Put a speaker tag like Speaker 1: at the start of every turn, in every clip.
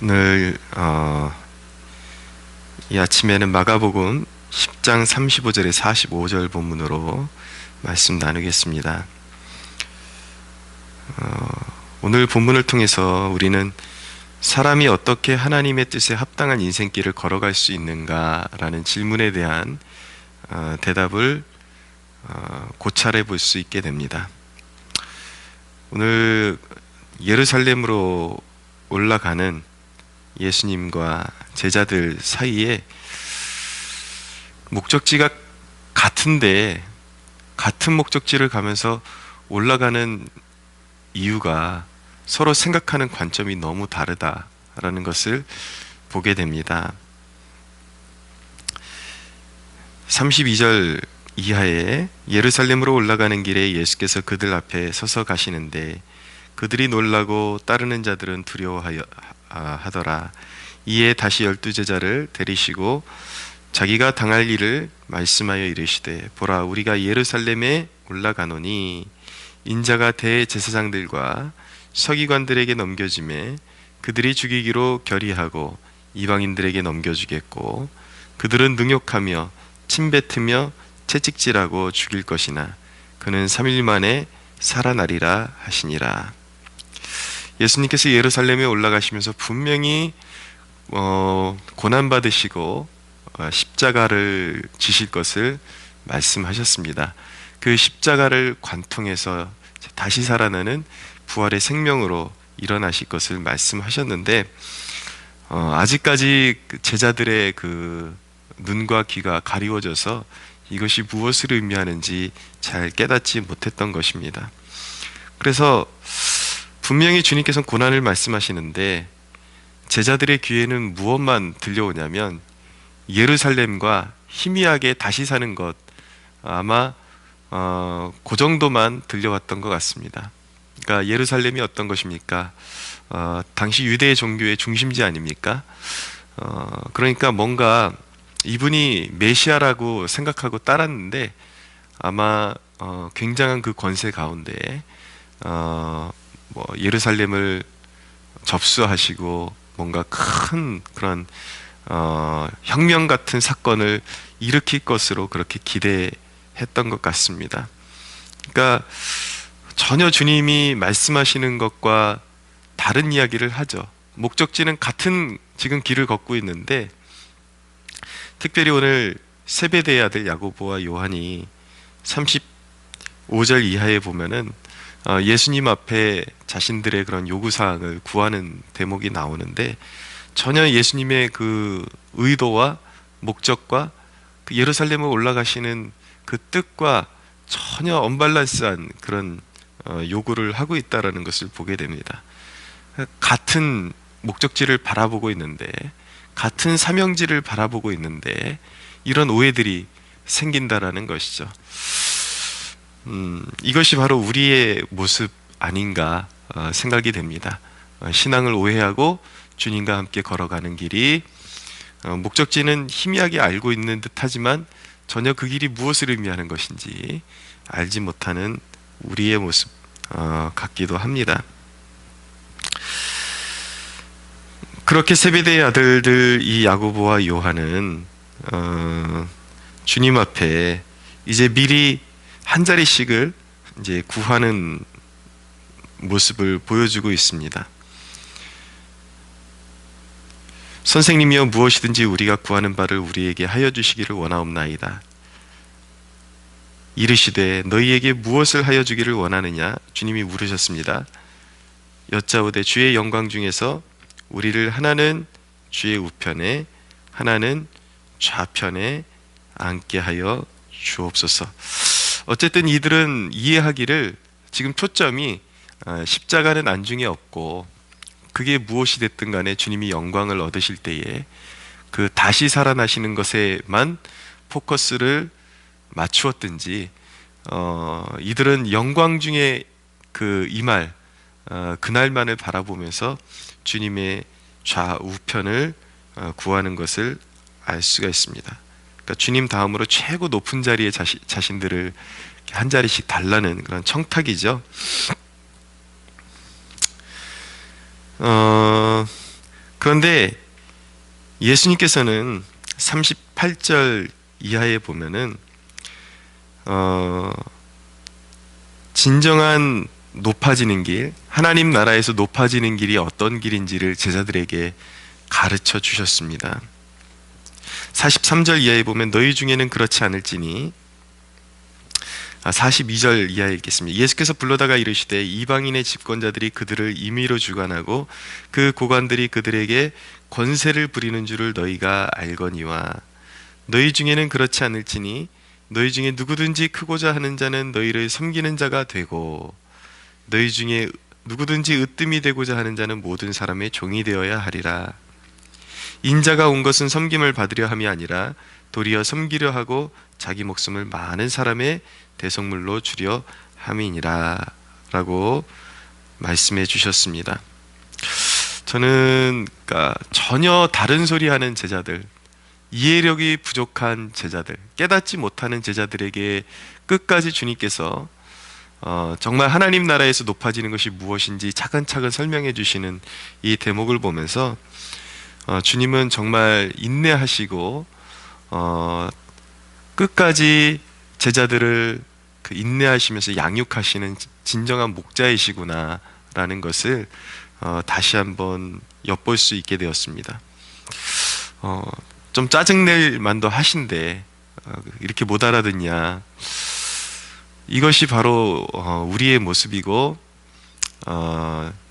Speaker 1: 오늘 이 아침에는 마가복음 10장 35절에 45절 본문으로 말씀 나누겠습니다. 오늘 본문을 통해서 우리는 사람이 어떻게 하나님의 뜻에 합당한 인생길을 걸어갈 수 있는가라는 질문에 대한 대답을 고찰해 볼 수 있게 됩니다. 오늘 예루살렘으로 올라가는 예수님과 제자들 사이에 목적지가 같은데 같은 목적지를 가면서 올라가는 이유가 서로 생각하는 관점이 너무 다르다라는 것을 보게 됩니다. 32절 이하에 예루살렘으로 올라가는 길에 예수께서 그들 앞에 서서 가시는데 그들이 놀라고 따르는 자들은 두려워하더라. 이에 다시 12제자를 데리시고 자기가 당할 일을 말씀하여 이르시되 보라 우리가 예루살렘에 올라가노니 인자가 대제사장들과 서기관들에게 넘겨지매 그들이 죽이기로 결의하고 이방인들에게 넘겨주겠고 그들은 능욕하며 침뱉으며 채찍질하고 죽일 것이나 그는 3일 만에 살아나리라 하시니라. 예수님께서 예루살렘에 올라가시면서 분명히 고난받으시고 십자가를 지실 것을 말씀하셨습니다. 그 십자가를 관통해서 다시 살아나는 부활의 생명으로 일어나실 것을 말씀하셨는데 아직까지 제자들의 그 눈과 귀가 가리워져서 이것이 무엇을 의미하는지 잘 깨닫지 못했던 것입니다. 그래서 분명히 주님께서는 고난을 말씀하시는데 제자들의 귀에는 무엇만 들려오냐면 예루살렘과 희미하게 다시 사는 것, 아마 그 정도만 들려왔던 것 같습니다. 그러니까 예루살렘이 어떤 것입니까? 당시 유대 종교의 중심지 아닙니까? 그러니까 뭔가 이분이 메시아라고 생각하고 따랐는데 아마 굉장한 그 권세 가운데 예루살렘을 접수하시고 뭔가 큰 그런 혁명 같은 사건을 일으킬 것으로 그렇게 기대했던 것 같습니다. 그러니까 전혀 주님이 말씀하시는 것과 다른 이야기를 하죠. 목적지는 같은 지금 길을 걷고 있는데 특별히 오늘 세베대의 아들 야고보와 요한이 35절 이하에 보면은 예수님 앞에 자신들의 그런 요구사항을 구하는 대목이 나오는데 전혀 예수님의 그 의도와 목적과 그 예루살렘을 올라가시는 그 뜻과 전혀 언밸런스한 그런 요구를 하고 있다는 것을 보게 됩니다. 같은 목적지를 바라보고 있는데 같은 사명지를 바라보고 있는데 이런 오해들이 생긴다라는 것이죠. 이것이 바로 우리의 모습 아닌가 생각이 됩니다. 신앙을 오해하고 주님과 함께 걸어가는 길이 목적지는 희미하게 알고 있는 듯하지만 전혀 그 길이 무엇을 의미하는 것인지 알지 못하는 우리의 모습 같기도 합니다. 그렇게 세베대의 아들들 이 야고보와 요한은 주님 앞에 이제 미리 한 자리씩을 이제 구하는 모습을 보여주고 있습니다. 선생님이여 무엇이든지 우리가 구하는 바를 우리에게 하여 주시기를 원하옵나이다. 이르시되 너희에게 무엇을 하여 주기를 원하느냐 주님이 물으셨습니다. 여짜오되 주의 영광 중에서 우리를 하나는 주의 우편에 하나는 좌편에 앉게 하여 주옵소서. 어쨌든 이들은 이해하기를 지금 초점이 십자가는 안중에 없고 그게 무엇이 됐든 간에 주님이 영광을 얻으실 때에 그 다시 살아나시는 것에만 포커스를 맞추었든지 이들은 영광 중에 그 이말 그날만을 바라보면서 주님의 좌우편을 구하는 것을 알 수가 있습니다. 그러니까 주님 다음으로 최고 높은 자리에 자신들을 한 자리씩 달라는 그런 청탁이죠. 그런데 예수님께서는 38절 이하에 보면은 진정한 높아지는 길, 하나님 나라에서 높아지는 길이 어떤 길인지를 제자들에게 가르쳐 주셨습니다. 43절 이하에 보면 너희 중에는 그렇지 않을지니, 42절 이하에 읽겠습니다. 예수께서 불러다가 이르시되 이방인의 집권자들이 그들을 임의로 주관하고 그 고관들이 그들에게 권세를 부리는 줄을 너희가 알거니와 너희 중에는 그렇지 않을지니 너희 중에 누구든지 크고자 하는 자는 너희를 섬기는 자가 되고 너희 중에 누구든지 으뜸이 되고자 하는 자는 모든 사람의 종이 되어야 하리라. 인자가 온 것은 섬김을 받으려 함이 아니라 도리어 섬기려 하고 자기 목숨을 많은 사람의 대속물로 주려 함이니라 라고 말씀해 주셨습니다. 저는 전혀 다른 소리 하는 제자들, 이해력이 부족한 제자들, 깨닫지 못하는 제자들에게 끝까지 주님께서 정말 하나님 나라에서 높아지는 것이 무엇인지 차근차근 설명해 주시는 이 대목을 보면서 주님은 정말 인내하시고 끝까지 제자들을 인내하시면서 양육하시는 진정한 목자이시구나 라는 것을 다시 한번 엿볼 수 있게 되었습니다. 좀 짜증낼 만도 하신데 이렇게 못 알아듣냐. 이것이 바로 우리의 모습이고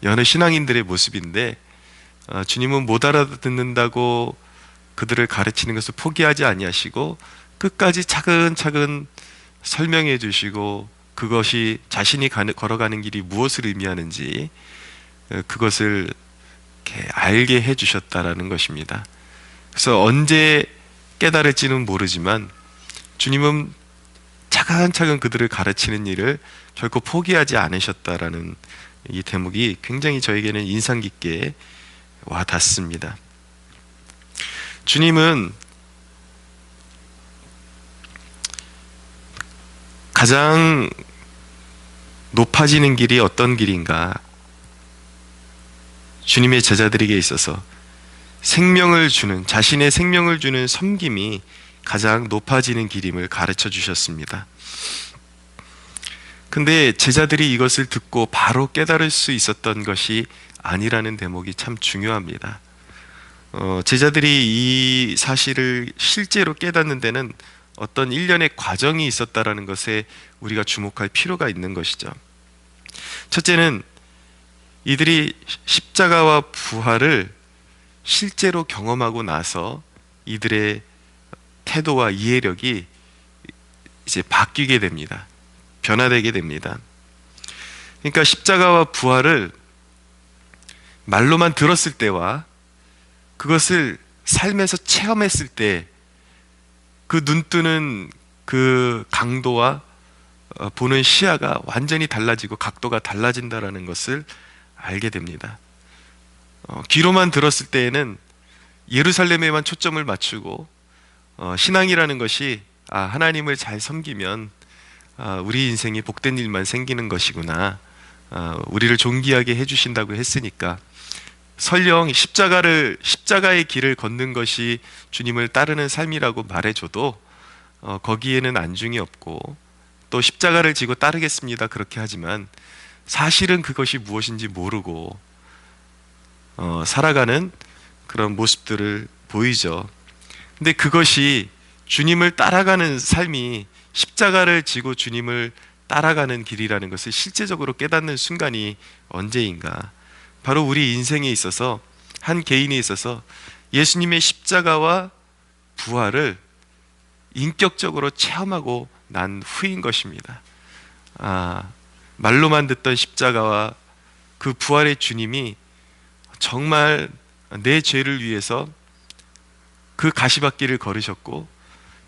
Speaker 1: 여느 신앙인들의 모습인데 주님은 못 알아듣는다고 그들을 가르치는 것을 포기하지 아니하시고 끝까지 차근차근 설명해 주시고 그것이 자신이 걸어가는 길이 무엇을 의미하는지 그것을 이렇게 알게 해 주셨다라는 것입니다. 그래서 언제 깨달을지는 모르지만 주님은 차근차근 그들을 가르치는 일을 결코 포기하지 않으셨다라는 이 대목이 굉장히 저에게는 인상 깊게 와 닿습니다. 주님은 가장 높아지는 길이 어떤 길인가? 주님의 제자들에게 있어서 생명을 주는, 자신의 생명을 주는 섬김이 가장 높아지는 길임을 가르쳐 주셨습니다. 근데 제자들이 이것을 듣고 바로 깨달을 수 있었던 것이 아니라는 대목이 참 중요합니다. 제자들이 이 사실을 실제로 깨닫는 데는 어떤 일련의 과정이 있었다라는 것에 우리가 주목할 필요가 있는 것이죠. 첫째는 이들이 십자가와 부활을 실제로 경험하고 나서 이들의 태도와 이해력이 이제 바뀌게 됩니다. 변화되게 됩니다. 그러니까 십자가와 부활을 말로만 들었을 때와 그것을 삶에서 체험했을 때 그 눈뜨는 그 강도와 보는 시야가 완전히 달라지고 각도가 달라진다라는 것을 알게 됩니다. 귀로만 들었을 때에는 예루살렘에만 초점을 맞추고 신앙이라는 것이 하나님을 잘 섬기면 우리 인생이 복된 일만 생기는 것이구나, 우리를 존귀하게 해주신다고 했으니까 설령 십자가의 길을 걷는 것이 주님을 따르는 삶이라고 말해줘도 거기에는 안중이 없고 또 십자가를 지고 따르겠습니다 그렇게 하지만 사실은 그것이 무엇인지 모르고 살아가는 그런 모습들을 보이죠. 근데 그것이 주님을 따라가는 삶이 십자가를 지고 주님을 따라가는 길이라는 것을 실제적으로 깨닫는 순간이 언제인가? 바로 우리 인생에 있어서, 한 개인에 있어서 예수님의 십자가와 부활을 인격적으로 체험하고 난 후인 것입니다. 말로만 듣던 십자가와 그 부활의 주님이 정말 내 죄를 위해서 그 가시밭길을 걸으셨고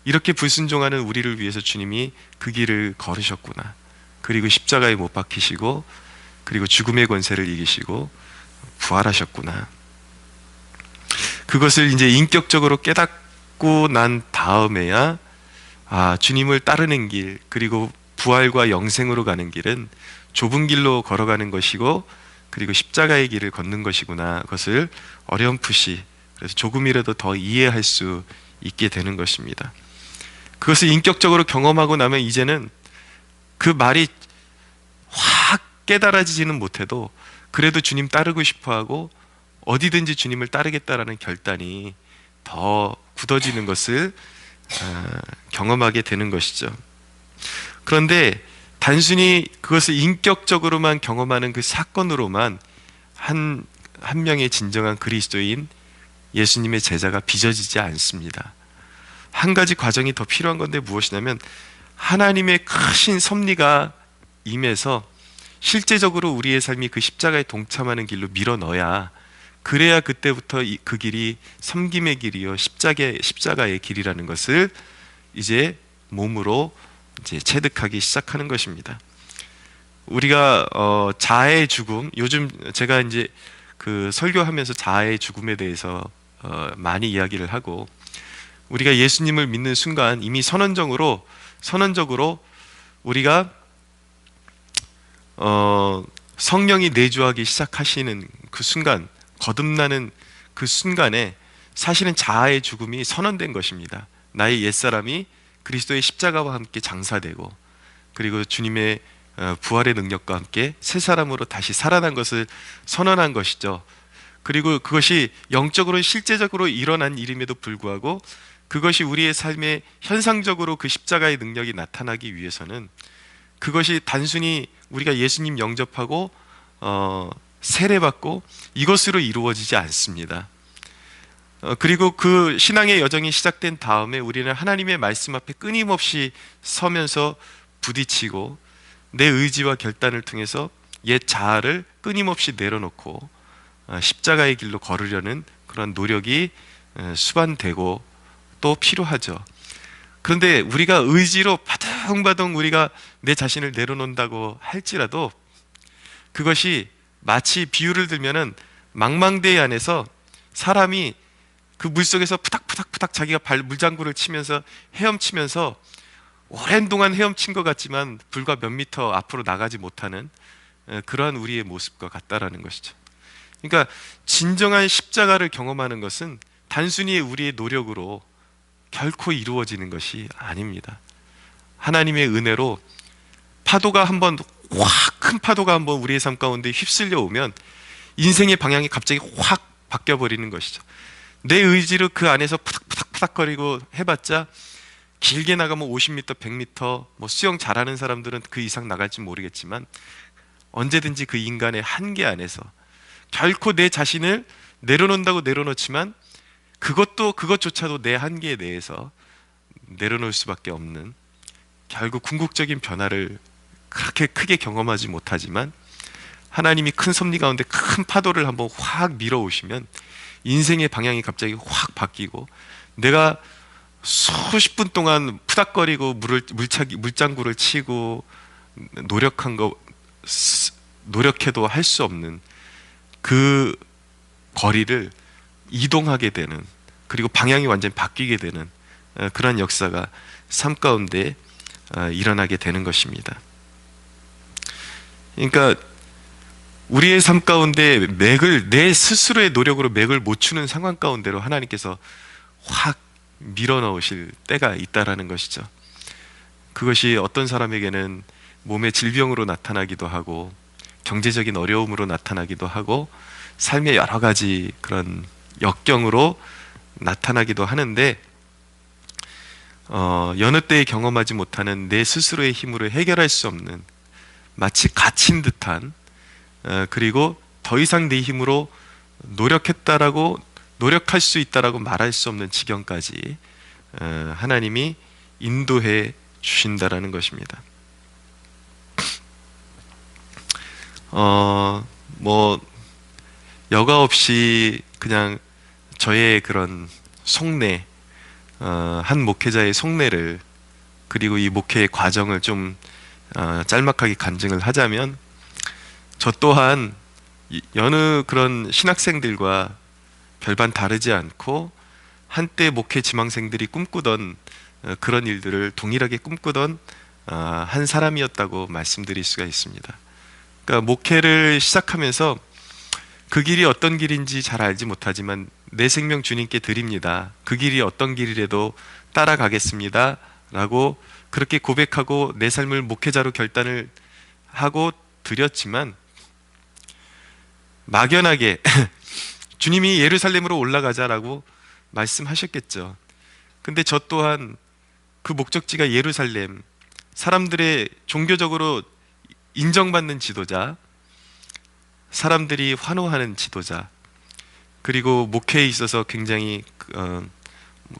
Speaker 1: 이렇게 불순종하는 우리를 위해서 주님이 그 길을 걸으셨구나. 그리고 십자가에 못 박히시고 그리고 죽음의 권세를 이기시고 부활하셨구나. 그것을 이제 인격적으로 깨닫고 난 다음에야 주님을 따르는 길, 그리고 부활과 영생으로 가는 길은 좁은 길로 걸어가는 것이고 그리고 십자가의 길을 걷는 것이구나, 그것을 어렴풋이, 그래서 조금이라도 더 이해할 수 있게 되는 것입니다. 그것을 인격적으로 경험하고 나면 이제는 그 말이 확 깨달아지지는 못해도 그래도 주님 따르고 싶어하고 어디든지 주님을 따르겠다라는 결단이 더 굳어지는 것을 경험하게 되는 것이죠. 그런데 단순히 그것을 인격적으로만 경험하는 그 사건으로만 한 명의 진정한 그리스도인 예수님의 제자가 빚어지지 않습니다. 한 가지 과정이 더 필요한 건데 무엇이냐면, 하나님의 크신 섭리가 임해서 실제적으로 우리의 삶이 그 십자가에 동참하는 길로 밀어 넣어야, 그래야 그때부터 그 길이 섬김의 길이요 십자가의 길이라는 것을 이제 몸으로 이제 체득하기 시작하는 것입니다. 우리가 자아의 죽음, 요즘 제가 이제 그 설교하면서 자아의 죽음에 대해서 많이 이야기를 하고, 우리가 예수님을 믿는 순간 이미 선언적으로 우리가 성령이 내주하기 시작하시는 그 순간, 거듭나는 그 순간에 사실은 자아의 죽음이 선언된 것입니다. 나의 옛사람이 그리스도의 십자가와 함께 장사되고, 그리고 주님의 부활의 능력과 함께 새 사람으로 다시 살아난 것을 선언한 것이죠. 그리고 그것이 영적으로 실제적으로 일어난 일임에도 불구하고 그것이 우리의 삶에 현상적으로 그 십자가의 능력이 나타나기 위해서는 그것이 단순히 우리가 예수님 영접하고 세례받고 이것으로 이루어지지 않습니다. 그리고 그 신앙의 여정이 시작된 다음에 우리는 하나님의 말씀 앞에 끊임없이 서면서 부딪히고, 내 의지와 결단을 통해서 옛 자아를 끊임없이 내려놓고 십자가의 길로 걸으려는 그런 노력이 수반되고 또 필요하죠. 그런데 우리가 의지로 바둥바둥 우리가 내 자신을 내려놓는다고 할지라도, 그것이 마치 비유를 들면은 망망대해 안에서 사람이 그 물속에서 푸닥푸닥푸닥 자기가 물장구를 치면서 헤엄치면서 오랜 동안 헤엄친 것 같지만 불과 몇 미터 앞으로 나가지 못하는 그러한 우리의 모습과 같다라는 것이죠. 그러니까 진정한 십자가를 경험하는 것은 단순히 우리의 노력으로 결코 이루어지는 것이 아닙니다. 하나님의 은혜로 파도가 한번, 확 큰 파도가 한번 우리의 삶 가운데 휩쓸려 오면 인생의 방향이 갑자기 확 바뀌어버리는 것이죠. 내 의지로 그 안에서 푸닥푸닥푸닥거리고 해봤자 길게 나가면 50m, 100m, 뭐 수영 잘하는 사람들은 그 이상 나갈지 모르겠지만 언제든지 그 인간의 한계 안에서 결코 내 자신을 내려놓는다고 내려놓지만 그것조차도 내 한계에 대해서 내려놓을 수밖에 없는, 결국 궁극적인 변화를 그렇게 크게 경험하지 못하지만 하나님이 큰 섭리 가운데 큰 파도를 한번 확 밀어오시면 인생의 방향이 갑자기 확 바뀌고, 내가 수십 분 동안 푸닥거리고 물장구를 치고 노력해도 할 수 없는 그 거리를 이동하게 되는, 그리고 방향이 완전히 바뀌게 되는 그런 역사가 삶 가운데 일어나게 되는 것입니다. 그러니까 우리의 삶 가운데 내 스스로의 노력으로 맥을 못 추는 상황 가운데로 하나님께서 확 밀어넣으실 때가 있다라는 것이죠. 그것이 어떤 사람에게는 몸의 질병으로 나타나기도 하고, 경제적인 어려움으로 나타나기도 하고, 삶의 여러 가지 그런 역경으로 나타나기도 하는데, 여느 때에 경험하지 못하는 내 스스로의 힘으로 해결할 수 없는, 마치 갇힌 듯한, 그리고 더 이상 내 힘으로 노력할 수 있다라고 말할 수 없는 지경까지 하나님이 인도해 주신다라는 것입니다. 뭐 여과 없이 그냥 저의 그런 속내, 한 목회자의 속내를, 그리고 이 목회의 과정을 좀 짤막하게 간증을 하자면, 저 또한 여느 그런 신학생들과 별반 다르지 않고 한때 목회 지망생들이 꿈꾸던 그런 일들을 동일하게 꿈꾸던 한 사람이었다고 말씀드릴 수가 있습니다. 그러니까 목회를 시작하면서 그 길이 어떤 길인지 잘 알지 못하지만 내 생명 주님께 드립니다. 그 길이 어떤 길이라도 따라가겠습니다. 라고 그렇게 고백하고 내 삶을 목회자로 결단을 하고 드렸지만 막연하게 주님이 예루살렘으로 올라가자라고 말씀하셨겠죠. 근데 저 또한 그 목적지가 예루살렘, 사람들의 종교적으로 인정받는 지도자, 사람들이 환호하는 지도자, 그리고 목회에 있어서 굉장히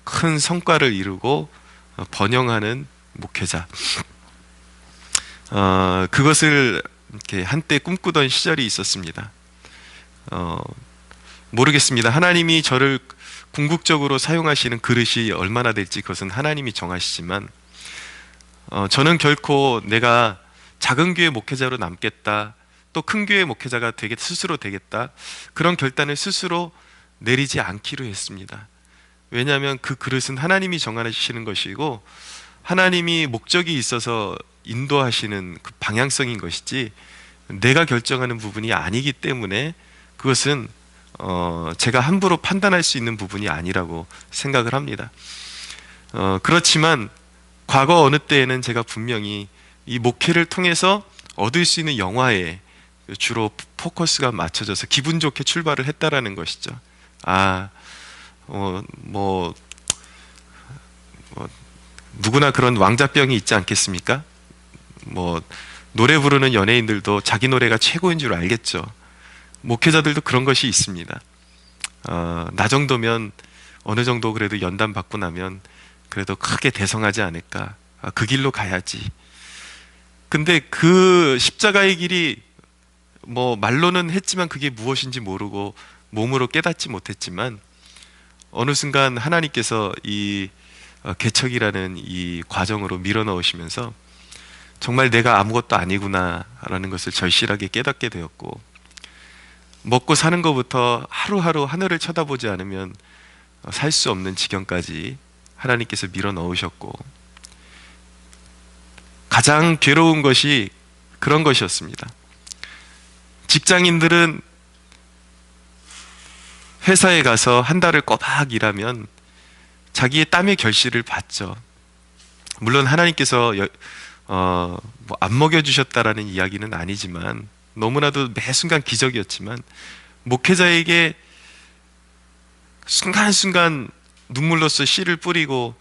Speaker 1: 큰 성과를 이루고 번영하는 목회자, 그것을 이렇게 한때 꿈꾸던 시절이 있었습니다. 모르겠습니다. 하나님이 저를 궁극적으로 사용하시는 그릇이 얼마나 될지 그것은 하나님이 정하시지만 저는 결코 내가 작은 교회 목회자로 남겠다, 또 큰 교회 목회자가 스스로 되겠다, 그런 결단을 스스로 내리지 않기로 했습니다. 왜냐하면 그 그릇은 하나님이 정하시는 것이고 하나님이 목적이 있어서 인도하시는 그 방향성인 것이지 내가 결정하는 부분이 아니기 때문에 그것은 제가 함부로 판단할 수 있는 부분이 아니라고 생각을 합니다. 그렇지만 과거 어느 때에는 제가 분명히 이 목회를 통해서 얻을 수 있는 영화에 주로 포커스가 맞춰져서 기분 좋게 출발을 했다라는 것이죠. 누구나 그런 왕자병이 있지 않겠습니까? 노래 부르는 연예인들도 자기 노래가 최고인 줄 알겠죠. 목회자들도 그런 것이 있습니다. 나 정도면 어느 정도 그래도 연단 받고 나면 그래도 크게 대성하지 않을까. 그 길로 가야지. 근데 그 십자가의 길이 말로는 했지만 그게 무엇인지 모르고 몸으로 깨닫지 못했지만 어느 순간 하나님께서 이 개척이라는 이 과정으로 밀어넣으시면서 정말 내가 아무것도 아니구나라는 것을 절실하게 깨닫게 되었고, 먹고 사는 것부터 하루하루 하늘을 쳐다보지 않으면 살 수 없는 지경까지 하나님께서 밀어넣으셨고, 가장 괴로운 것이 그런 것이었습니다. 직장인들은 회사에 가서 한 달을 꼬박 일하면 자기의 땀의 결실을 받죠. 물론 하나님께서 안 먹여주셨다라는 이야기는 아니지만 너무나도 매 순간 기적이었지만 목회자에게 순간순간 눈물로써 씨를 뿌리고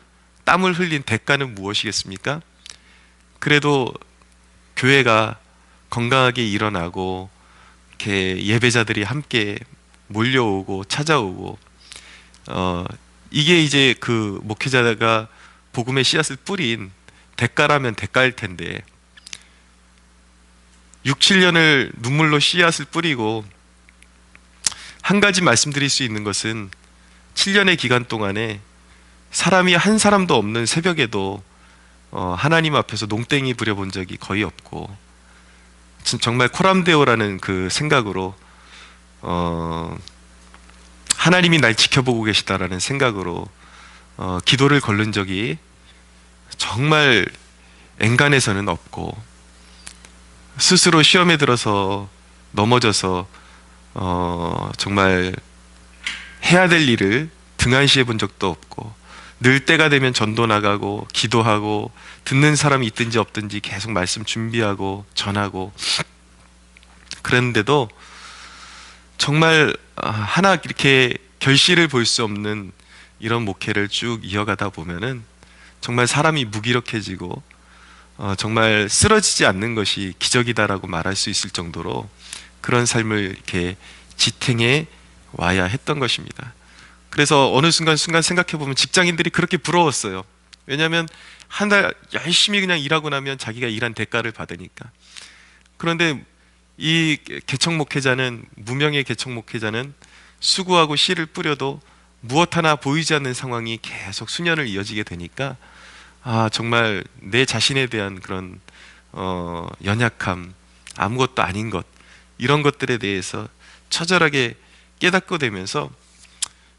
Speaker 1: 땀을 흘린 대가는 무엇이겠습니까? 그래도 교회가 건강하게 일어나고 이렇게 예배자들이 함께 몰려오고 찾아오고 이게 이제 그 목회자가 복음의 씨앗을 뿌린 대가라면 대가일 텐데 6, 7년을 눈물로 씨앗을 뿌리고, 한 가지 말씀드릴 수 있는 것은 7년의 기간 동안에 사람이 한 사람도 없는 새벽에도 하나님 앞에서 농땡이 부려본 적이 거의 없고, 정말 코람데오라는 그 생각으로 하나님이 날 지켜보고 계시다라는 생각으로 기도를 걸른 적이 정말 엔간해서는 없고, 스스로 시험에 들어서 넘어져서 정말 해야 될 일을 등한시해 본 적도 없고, 늘 때가 되면 전도 나가고 기도하고 듣는 사람이 있든지 없든지 계속 말씀 준비하고 전하고, 그랬는데도 정말 하나 이렇게 결실을 볼 수 없는 이런 목회를 쭉 이어가다 보면은 정말 사람이 무기력해지고 정말 쓰러지지 않는 것이 기적이다라고 말할 수 있을 정도로 그런 삶을 이렇게 지탱해 와야 했던 것입니다. 그래서 어느 순간 생각해 보면 직장인들이 그렇게 부러웠어요. 왜냐하면 한 달 열심히 그냥 일하고 나면 자기가 일한 대가를 받으니까. 그런데 이 개척 목회자는, 무명의 개척 목회자는 수고하고 씨를 뿌려도 무엇 하나 보이지 않는 상황이 계속 수년을 이어지게 되니까 정말 내 자신에 대한 그런 연약함, 아무것도 아닌 것, 이런 것들에 대해서 처절하게 깨닫게 되면서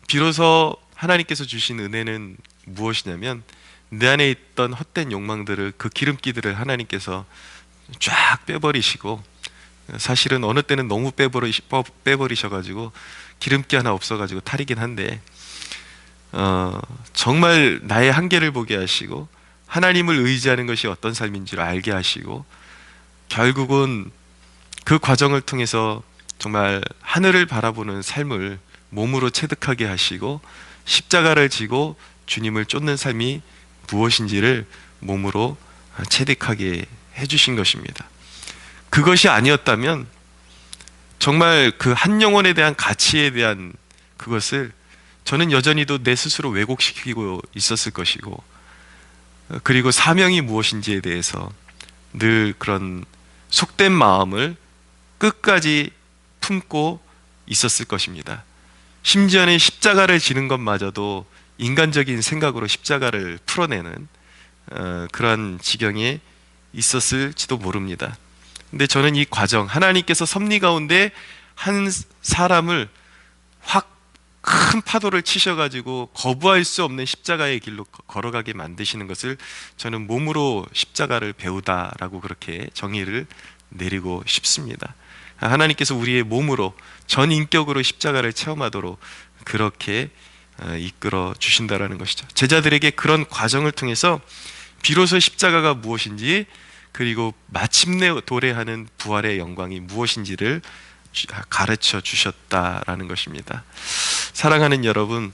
Speaker 1: 비로소 하나님께서 주신 은혜는 무엇이냐면 내 안에 있던 헛된 욕망들을, 그 기름기들을 하나님께서 쫙 빼버리시고 사실은 어느 때는 너무 빼버리셔가지고 기름기 하나 없어가지고 탈이긴 한데, 정말 나의 한계를 보게 하시고 하나님을 의지하는 것이 어떤 삶인 줄 알게 하시고, 결국은 그 과정을 통해서 정말 하늘을 바라보는 삶을 몸으로 체득하게 하시고, 십자가를 지고 주님을 쫓는 삶이 무엇인지를 몸으로 체득하게 해주신 것입니다. 그것이 아니었다면 정말 그 한 영혼에 대한 가치에 대한 그것을 저는 여전히도 내 스스로 왜곡시키고 있었을 것이고, 그리고 사명이 무엇인지에 대해서 늘 그런 속된 마음을 끝까지 품고 있었을 것입니다. 심지어는 십자가를 지는 것마저도 인간적인 생각으로 십자가를 풀어내는 그런 지경에 있었을지도 모릅니다. 근데 저는 이 과정, 하나님께서 섭리 가운데 한 사람을 확 큰 파도를 치셔가지고 거부할 수 없는 십자가의 길로 걸어가게 만드시는 것을 저는 몸으로 십자가를 배우다라고 그렇게 정의를 내리고 싶습니다. 하나님께서 우리의 몸으로 전 인격으로 십자가를 체험하도록 그렇게 이끌어 주신다라는 것이죠. 제자들에게 그런 과정을 통해서 비로소 십자가가 무엇인지, 그리고 마침내 도래하는 부활의 영광이 무엇인지를 가르쳐 주셨다라는 것입니다. 사랑하는 여러분,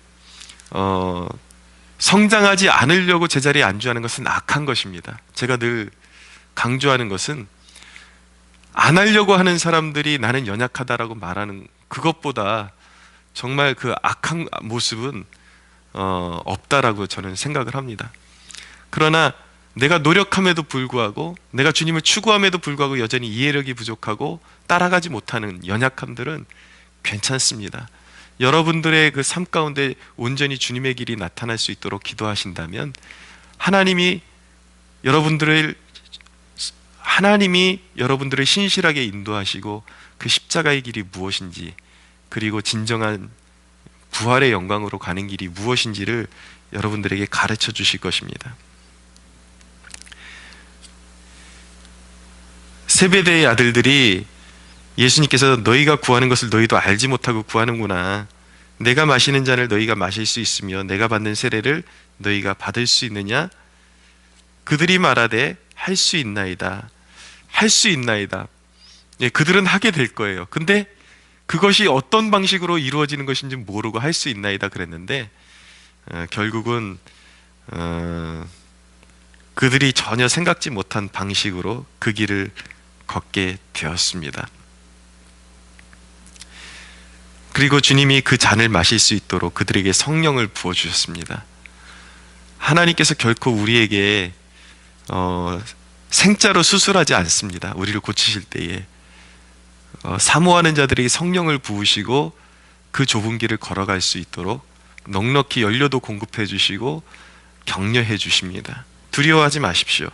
Speaker 1: 성장하지 않으려고 제자리에 안주하는 것은 악한 것입니다. 제가 늘 강조하는 것은 안 하려고 하는 사람들이 나는 연약하다라고 말하는 그것보다 정말 그 악한 모습은 없다라고 저는 생각을 합니다. 그러나 내가 노력함에도 불구하고, 내가 주님을 추구함에도 불구하고 여전히 이해력이 부족하고 따라가지 못하는 연약함들은 괜찮습니다. 여러분들의 그 삶 가운데 온전히 주님의 길이 나타날 수 있도록 기도하신다면 하나님이 여러분들을 신실하게 인도하시고 그 십자가의 길이 무엇인지, 그리고 진정한 부활의 영광으로 가는 길이 무엇인지를 여러분들에게 가르쳐 주실 것입니다. 세베대의 아들들이 예수님께서 너희가 구하는 것을 너희도 알지 못하고 구하는구나, 내가 마시는 잔을 너희가 마실 수 있으며 내가 받는 세례를 너희가 받을 수 있느냐? 그들이 말하되 할 수 있나이다. 할 수 있나이다. 예, 그들은 하게 될 거예요. 근데 그것이 어떤 방식으로 이루어지는 것인지 모르고 할 수 있나이다 그랬는데, 결국은 그들이 전혀 생각지 못한 방식으로 그 길을 걷게 되었습니다. 그리고 주님이 그 잔을 마실 수 있도록 그들에게 성령을 부어주셨습니다. 하나님께서 결코 우리에게 생짜로 수술하지 않습니다. 우리를 고치실 때에 사모하는 자들에게 성령을 부으시고 그 좁은 길을 걸어갈 수 있도록 넉넉히 연료도 공급해 주시고 격려해 주십니다. 두려워하지 마십시오.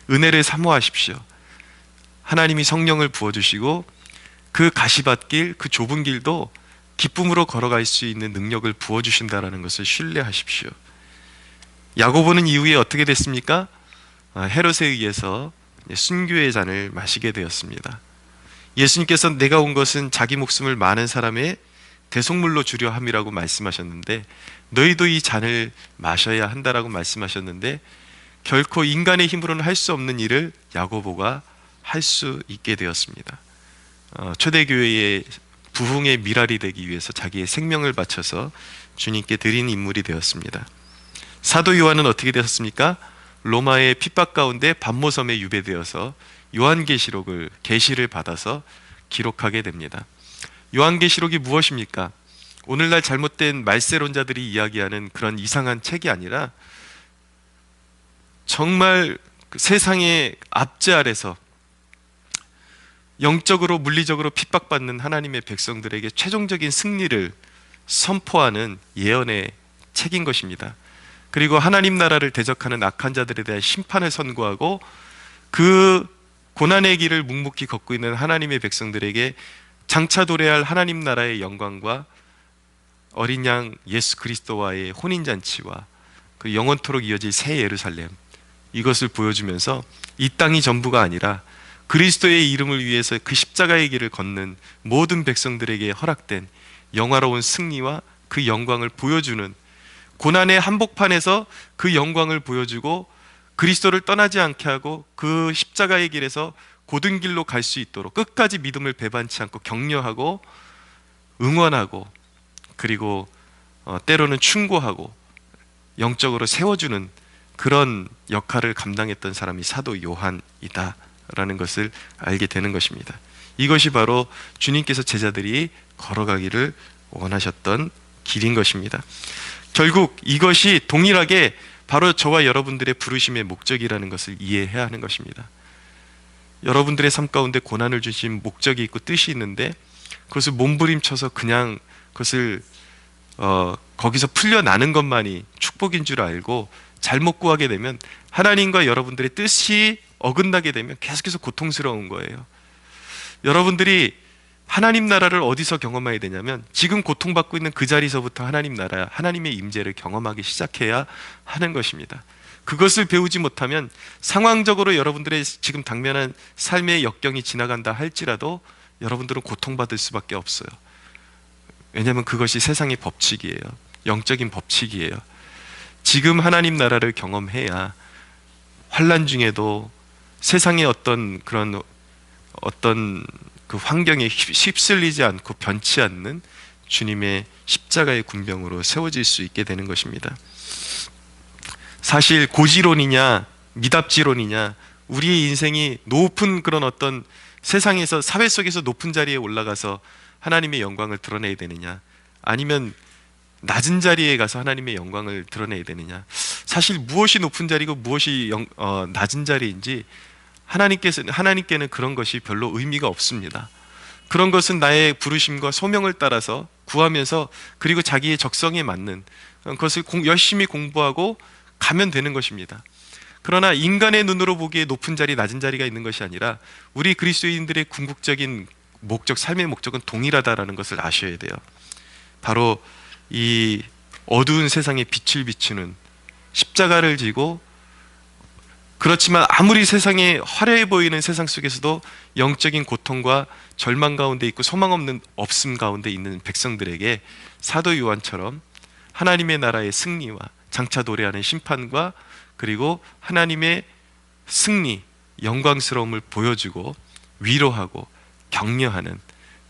Speaker 1: 은혜를 사모하십시오. 하나님이 성령을 부어주시고 그 가시밭길, 그 좁은 길도 기쁨으로 걸어갈 수 있는 능력을 부어주신다는 것을 신뢰하십시오. 야고보는 이후에 어떻게 됐습니까? 헤롯에 의해서 순교의 잔을 마시게 되었습니다. 예수님께서 내가 온 것은 자기 목숨을 많은 사람의 대속물로 주려 함이라고 말씀하셨는데, 너희도 이 잔을 마셔야 한다라고 말씀하셨는데, 결코 인간의 힘으로는 할 수 없는 일을 야고보가 할 수 있게 되었습니다. 초대교회의 부흥의 미랄이 되기 위해서 자기의 생명을 바쳐서 주님께 드린 인물이 되었습니다. 사도 요한은 어떻게 되었습니까? 로마의 핍박 가운데 반모섬에 유배되어서 요한계시록을 계시를 받아서 기록하게 됩니다. 요한계시록이 무엇입니까? 오늘날 잘못된 말세론자들이 이야기하는 그런 이상한 책이 아니라 정말 세상의 압제 아래서 영적으로 물리적으로 핍박받는 하나님의 백성들에게 최종적인 승리를 선포하는 예언의 책인 것입니다. 그리고 하나님 나라를 대적하는 악한 자들에 대한 심판을 선고하고 그 고난의 길을 묵묵히 걷고 있는 하나님의 백성들에게 장차 도래할 하나님 나라의 영광과 어린 양 예수 그리스도와의 혼인잔치와 그 영원토록 이어질 새 예루살렘, 이것을 보여주면서 이 땅이 전부가 아니라 그리스도의 이름을 위해서 그 십자가의 길을 걷는 모든 백성들에게 허락된 영화로운 승리와 그 영광을 보여주는, 고난의 한복판에서 그 영광을 보여주고 그리스도를 떠나지 않게 하고 그 십자가의 길에서 고든 길로 갈 수 있도록 끝까지 믿음을 배반치 않고 격려하고 응원하고, 그리고 때로는 충고하고 영적으로 세워주는 그런 역할을 감당했던 사람이 사도 요한이다 라는 것을 알게 되는 것입니다. 이것이 바로 주님께서 제자들이 걸어가기를 원하셨던 길인 것입니다. 결국 이것이 동일하게 바로 저와 여러분들의 부르심의 목적이라는 것을 이해해야 하는 것입니다. 여러분들의 삶 가운데 고난을 주신 목적이 있고 뜻이 있는데 그것을 몸부림쳐서 그냥 그것을 거기서 풀려나는 것만이 축복인 줄 알고 잘못 구하게 되면 하나님과 여러분들의 뜻이 어긋나게 되면 계속해서 고통스러운 거예요. 여러분들이 하나님 나라를 어디서 경험해야 되냐면 지금 고통받고 있는 그 자리에서부터 하나님 나라, 하나님의 임재를 경험하기 시작해야 하는 것입니다. 그것을 배우지 못하면 상황적으로 여러분들의 지금 당면한 삶의 역경이 지나간다 할지라도 여러분들은 고통받을 수밖에 없어요. 왜냐하면 그것이 세상의 법칙이에요. 영적인 법칙이에요. 지금 하나님 나라를 경험해야 환난 중에도 세상의 어떤 그 환경에 휩쓸리지 않고 변치 않는 주님의 십자가의 군병으로 세워질 수 있게 되는 것입니다. 사실 고지론이냐 미답지론이냐, 우리의 인생이 높은 그런 어떤 세상에서 사회 속에서 높은 자리에 올라가서 하나님의 영광을 드러내야 되느냐, 아니면 낮은 자리에 가서 하나님의 영광을 드러내야 되느냐, 사실 무엇이 높은 자리고 무엇이 낮은 자리인지 하나님께는 그런 것이 별로 의미가 없습니다. 그런 것은 나의 부르심과 소명을 따라서 구하면서 그리고 자기의 적성에 맞는 그것을 열심히 공부하고 가면 되는 것입니다. 그러나 인간의 눈으로 보기에 높은 자리, 낮은 자리가 있는 것이 아니라 우리 그리스도인들의 궁극적인 목적, 삶의 목적은 동일하다라는 것을 아셔야 돼요. 바로 이 어두운 세상에 빛을 비추는 십자가를 지고, 그렇지만 아무리 세상에 화려해 보이는 세상 속에서도 영적인 고통과 절망 가운데 있고 소망 없음 가운데 있는 백성들에게 사도 요한처럼 하나님의 나라의 승리와 장차 도래하는 심판과 그리고 하나님의 승리, 영광스러움을 보여주고 위로하고 격려하는,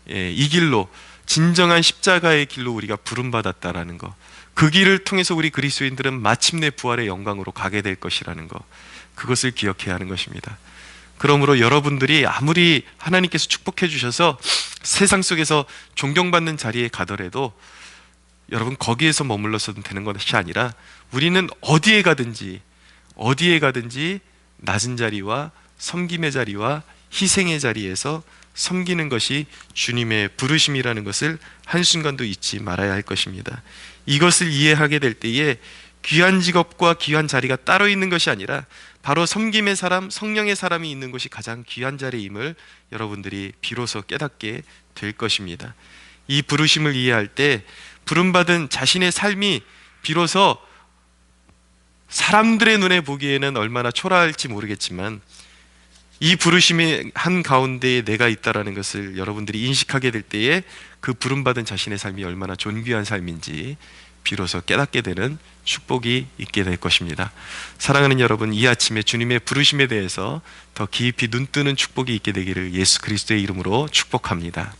Speaker 1: 이 길로, 진정한 십자가의 길로 우리가 부름받았다라는 것, 그 길을 통해서 우리 그리스도인들은 마침내 부활의 영광으로 가게 될 것이라는 것, 그것을 기억해야 하는 것입니다. 그러므로 여러분들이 아무리 하나님께서 축복해 주셔서 세상 속에서 존경받는 자리에 가더라도 여러분 거기에서 머물러서도 되는 것이 아니라 우리는 어디에 가든지 낮은 자리와 섬김의 자리와 희생의 자리에서 섬기는 것이 주님의 부르심이라는 것을 한순간도 잊지 말아야 할 것입니다. 이것을 이해하게 될 때에 귀한 직업과 귀한 자리가 따로 있는 것이 아니라 바로 섬김의 사람, 성령의 사람이 있는 곳이 가장 귀한 자리임을 여러분들이 비로소 깨닫게 될 것입니다. 이 부르심을 이해할 때 부름받은 자신의 삶이 비로소 사람들의 눈에 보기에는 얼마나 초라할지 모르겠지만 이 부르심의 한가운데에 내가 있다라는 것을 여러분들이 인식하게 될 때에 그 부름받은 자신의 삶이 얼마나 존귀한 삶인지 비로소 깨닫게 되는 축복이 있게 될 것입니다. 사랑하는 여러분, 이 아침에 주님의 부르심에 대해서 더 깊이 눈뜨는 축복이 있게 되기를 예수 그리스도의 이름으로 축복합니다.